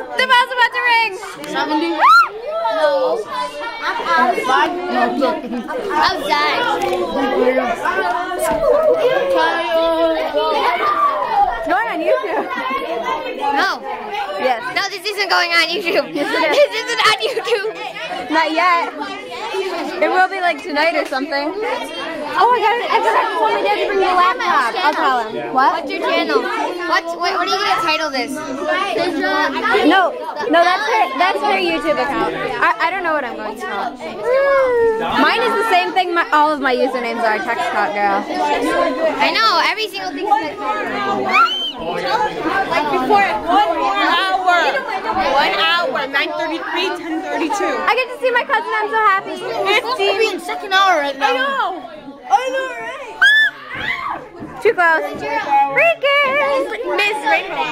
The bell's about to ring. 70? No. Outside. It's going on YouTube. No. Yes. No, this isn't going on YouTube. Yes, it is. This isn't on YouTube. Not yet. It will be like tonight or something. Oh my god, I forgot to tell my dad to bring the laptop. I'll tell him. What? What's your channel? What are you gonna title this? No, that's her YouTube account. I don't know what I'm going to call it. Mine is the same thing. All of my usernames are TextCot Girl. I know, every single thing is Like before, 1 hour. 1 hour, 9:33, 10:32. I get to see my cousin. I'm so happy. 15. Second hour right now. I know, right? Too close. Freaking! Miss Rainbow.